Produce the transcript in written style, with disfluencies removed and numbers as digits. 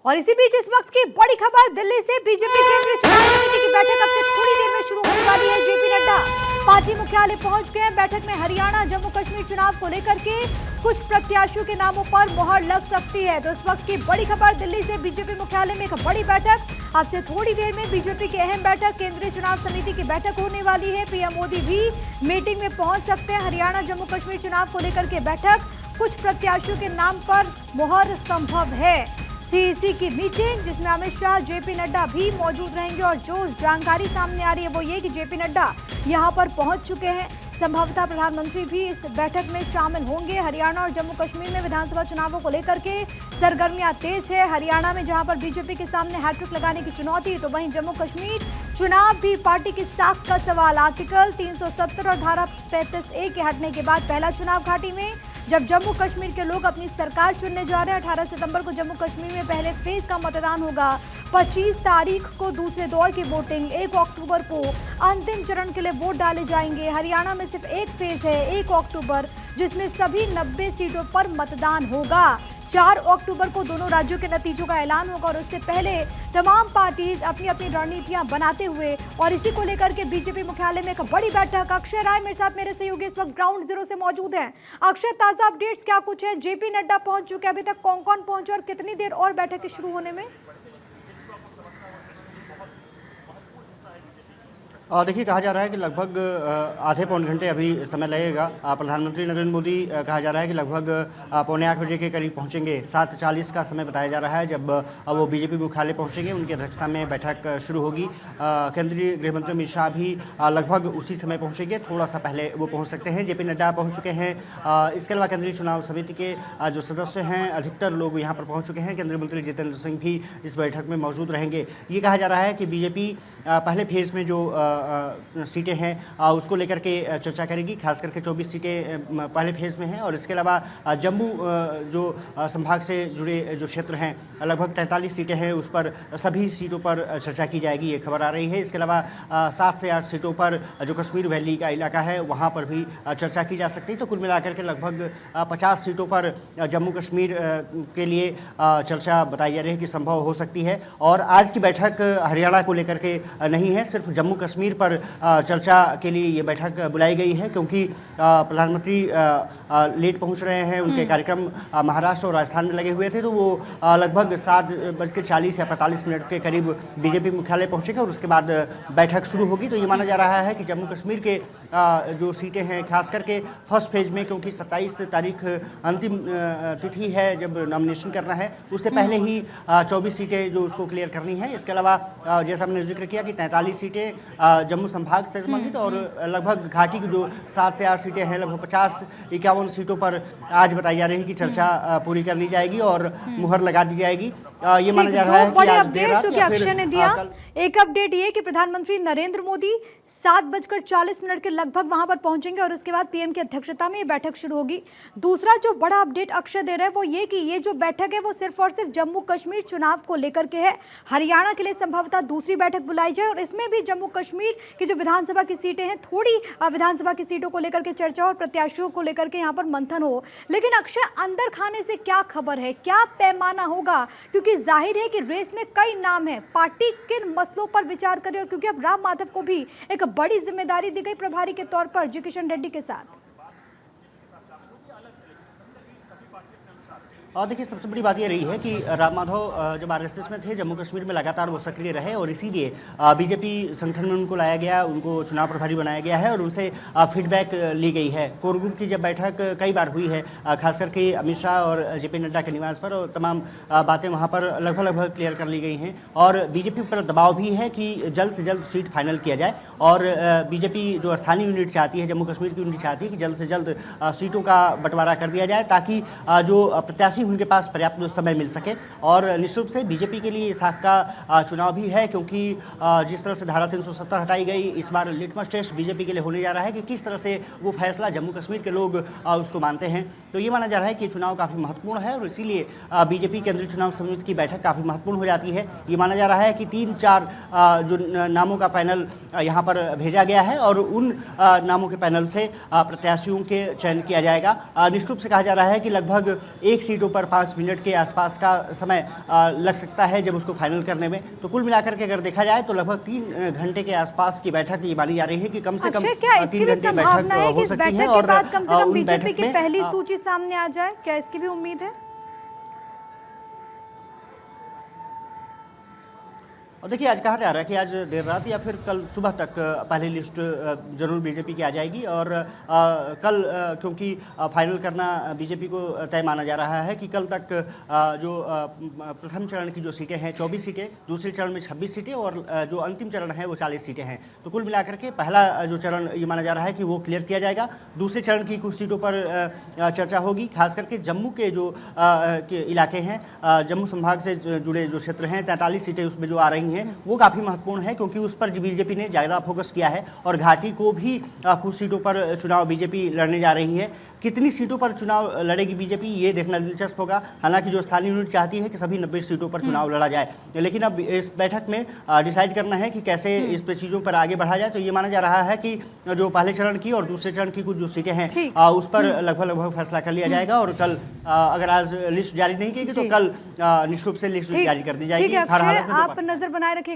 और इसी बीच इस वक्त की बड़ी खबर दिल्ली से बीजेपी केंद्रीय चुनाव समिति की बैठक अब से थोड़ी देर में शुरू होने वाली है। जेपी नड्डा पार्टी मुख्यालय पहुंच गए। बैठक में हरियाणा जम्मू कश्मीर चुनाव को लेकर के कुछ प्रत्याशियों के नामों पर मुहर लग सकती है। तो इस वक्त की बड़ी खबर दिल्ली से बीजेपी मुख्यालय में एक बड़ी बैठक, अब से थोड़ी देर में बीजेपी की अहम बैठक केंद्रीय चुनाव समिति की बैठक होने वाली है। पीएम मोदी भी मीटिंग में पहुंच सकते हैं। हरियाणा जम्मू कश्मीर चुनाव को लेकर के बैठक, कुछ प्रत्याशियों के नाम पर मुहर संभव है। सीईसी की मीटिंग जिसमें अमित शाह, जेपी नड्डा भी मौजूद रहेंगे और जो जानकारी सामने आ रही है वो ये कि जेपी नड्डा यहां पर पहुंच चुके हैं। संभवतः प्रधानमंत्री भी इस बैठक में शामिल होंगे। हरियाणा और जम्मू कश्मीर में विधानसभा चुनावों को लेकर के सरगर्मियां तेज है। हरियाणा में जहां पर बीजेपी के सामने हैट्रिक लगाने की चुनौती, तो वहीं जम्मू कश्मीर चुनाव भी पार्टी की साख का सवाल। आर्टिकल 370 और धारा 35A के हटने के बाद पहला चुनाव घाटी में, जब जम्मू कश्मीर के लोग अपनी सरकार चुनने जा रहे हैं। 18 सितंबर को जम्मू कश्मीर में पहले फेज का मतदान होगा। 25 तारीख को दूसरे दौर की वोटिंग, 1 अक्टूबर को अंतिम चरण के लिए वोट डाले जाएंगे। हरियाणा में सिर्फ एक फेज है 1 अक्टूबर, जिसमें सभी 90 सीटों पर मतदान होगा। 4 अक्टूबर को दोनों राज्यों के नतीजों का ऐलान होगा और उससे पहले तमाम पार्टीज अपनी अपनी रणनीतियां बनाते हुए, और इसी को लेकर के बीजेपी मुख्यालय में एक बड़ी बैठक। अक्षय राय मेरे साथ, मेरे सहयोगी इस वक्त ग्राउंड जीरो से मौजूद हैं। अक्षय, ताजा अपडेट्स क्या कुछ है? जेपी नड्डा पहुंच चुके हैं, अभी तक कौन कौन पहुंचे और कितनी देर और बैठक के शुरू होने में? देखिए, कहा जा रहा है कि लगभग आधे पौन घंटे अभी समय लगेगा। प्रधानमंत्री नरेंद्र मोदी कहा जा रहा है कि लगभग 7:45 बजे के करीब पहुंचेंगे। 7:40 का समय बताया जा रहा है जब वो बीजेपी मुख्यालय पहुंचेंगे। उनकी अध्यक्षता में बैठक शुरू होगी। केंद्रीय गृह मंत्री अमित शाह भी लगभग उसी समय पहुंचेंगे, थोड़ा सा पहले वो पहुँच सकते हैं। जेपी नड्डा पहुँच चुके हैं। इसके अलावा केंद्रीय चुनाव समिति के जो सदस्य हैं, अधिकतर लोग यहाँ पर पहुँच चुके हैं। केंद्रीय मंत्री जितेंद्र सिंह भी इस बैठक में मौजूद रहेंगे। ये कहा जा रहा है कि बीजेपी पहले फेज में जो सीटें हैं उसको लेकर के चर्चा करेगी। खास करके 24 सीटें पहले फेज में हैं और इसके अलावा जम्मू जो संभाग से जुड़े जो क्षेत्र हैं, लगभग 43 सीटें हैं, उस पर सभी सीटों पर चर्चा की जाएगी, ये खबर आ रही है। इसके अलावा 7 से 8 सीटों पर जो कश्मीर वैली का इलाका है वहाँ पर भी चर्चा की जा सकती है। तो कुल मिलाकर के लगभग 50 सीटों पर जम्मू कश्मीर के लिए चर्चा बताई जा रही है कि संभव हो सकती है। और आज की बैठक हरियाणा को लेकर के नहीं है, सिर्फ जम्मू कश्मीर पर चर्चा के लिए ये बैठक बुलाई गई है, क्योंकि प्रधानमंत्री लेट पहुंच रहे हैं। उनके कार्यक्रम महाराष्ट्र और राजस्थान में लगे हुए थे, तो वो लगभग 7:40 या 45 मिनट के करीब बीजेपी मुख्यालय पहुंचेगा और उसके बाद बैठक शुरू होगी। तो ये माना जा रहा है कि जम्मू कश्मीर के जो सीटें हैं, खास करके फर्स्ट फेज में, क्योंकि 27 तारीख अंतिम तिथि है जब नॉमिनेशन करना है, उससे पहले ही 24 सीटें जो उसको क्लियर करनी है। इसके अलावा जैसा हमने जिक्र किया कि 43 सीटें जम्मू संभाग से संबंधित और लगभग घाटी की जो 7 से 8 सीटें हैं, लगभग 50-51 सीटों पर आज बताई जा रही है कि चर्चा पूरी कर ली जाएगी और मुहर लगा दी जाएगी। ये माना जा रहा है कि आज देर रात या फिर एक अपडेट ये कि प्रधानमंत्री नरेंद्र मोदी 7:40 के लगभग वहां पर पहुंचेंगे और उसके बाद पीएम की अध्यक्षता में ये बैठक शुरू होगी। दूसरा जो बड़ा अपडेट अक्षय दे रहा है वो ये कि ये जो बैठक है वो सिर्फ और सिर्फ जम्मू कश्मीर चुनाव को लेकर के है। हरियाणा के लिए संभवतः दूसरी बैठक बुलाई जाए और इसमें भी जम्मू कश्मीर की जो विधानसभा की सीटें हैं, थोड़ी विधानसभा की सीटों को लेकर के चर्चा और प्रत्याशियों को लेकर के यहाँ पर मंथन हो। लेकिन अक्षय, अंदर खाने से क्या खबर है, क्या पैमाना होगा? क्योंकि जाहिर है कि रेस में कई नाम है, पार्टी किन मसलों पर विचार करें, और क्योंकि अब राम माधव को भी एक बड़ी जिम्मेदारी दी गई प्रभारी के तौर पर जी किशन रेड्डी के साथ। और देखिए, सबसे बड़ी बात ये रही है कि राम माधव जब आरएसएस में थे, जम्मू कश्मीर में लगातार वो सक्रिय रहे और इसीलिए बीजेपी संगठन में उनको लाया गया, उनको चुनाव प्रभारी बनाया गया है और उनसे फीडबैक ली गई है। कोर ग्रुप की जब बैठक कई बार हुई है, खास करके अमित शाह और जेपी नड्डा के निवास पर, और तमाम बातें वहाँ पर लगभग क्लियर कर ली गई हैं। और बीजेपी पर दबाव भी है कि जल्द से जल्द सीट फाइनल किया जाए और बीजेपी जो स्थानीय यूनिट चाहती है, जम्मू कश्मीर की यूनिट चाहती है कि जल्द से जल्द सीटों का बंटवारा कर दिया जाए, ताकि जो प्रत्याशी उनके पास पर्याप्त समय मिल सके। और निश्चित रूप से बीजेपी के लिए इस हाथ का चुनाव भी है, क्योंकि जिस तरह से धारा 370 हटाई गई, इस बार लिटमस टेस्ट बीजेपी के लिए होने जा रहा है कि किस तरह से वो फैसला जम्मू कश्मीर के लोग उसको मानते हैं। तो ये माना जा रहा है कि ये चुनाव काफ़ी महत्वपूर्ण है और इसीलिए बीजेपी केंद्रीय चुनाव समिति की बैठक काफ़ी महत्वपूर्ण हो जाती है। ये माना जा रहा है कि 3-4 जो नामों का पैनल यहाँ पर भेजा गया है और उन नामों के पैनल से प्रत्याशियों के चयन किया जाएगा। निश्चित रूप से कहा जा रहा है कि लगभग 1 सीटों ऊपर 5 मिनट के आसपास का समय लग सकता है जब उसको फाइनल करने में। तो कुल मिलाकर के अगर देखा जाए तो लगभग 3 घंटे के आसपास की बैठक ये मानी जा रही है कि कम से कम अक्षय, क्या इसकी 3 भी घंटे संभावना है कि इस हो सकती बैठक है। के और बाद कम से कम उन बीजेपी बैठक की में, पहली सूची सामने आ जाए? क्या इसकी भी उम्मीद है? और देखिए, आज कहा जा रहा है कि आज देर रात या फिर कल सुबह तक पहली लिस्ट जरूर बीजेपी की आ जाएगी। और कल क्योंकि फाइनल करना बीजेपी को तय माना जा रहा है कि कल तक जो प्रथम चरण की जो सीटें हैं 24 सीटें, दूसरे चरण में 26 सीटें और जो अंतिम चरण है वो 40 सीटें हैं। तो कुल मिलाकर के पहला जो चरण ये माना जा रहा है कि वो क्लियर किया जाएगा। दूसरे चरण की कुछ सीटों पर चर्चा होगी, खास करके जम्मू के जो इलाके हैं, जम्मू संभाग से जुड़े जो क्षेत्र हैं, 43 सीटें उसमें जो आ रही हैं वो काफ़ी महत्वपूर्ण है क्योंकि उस पर बीजेपी ने ज़्यादा फोकस किया है। और घाटी को भी कुछ सीटों पर चुनाव बीजेपी लड़ने जा रही है। कितनी सीटों पर चुनाव लड़ेगी बीजेपी ये देखना दिलचस्प होगा। हालांकि जो स्थानीय यूनिट चाहती है कि सभी 90 सीटों पर चुनाव लड़ा जाए, लेकिन अब इस बैठक में डिसाइड करना है कि कैसे इस पे चीज़ों पर आगे बढ़ा जाए। तो ये माना जा रहा है कि जो पहले चरण की और दूसरे चरण की कुछ जो सीटें हैं उस पर लगभग फैसला कर लिया जाएगा। और कल अगर आज लिस्ट जारी नहीं की तो कल निश्चित रूप से लिस्ट जारी कर दी जाएगी। ठीक है अक्षय, आप नजर बनाए रखें।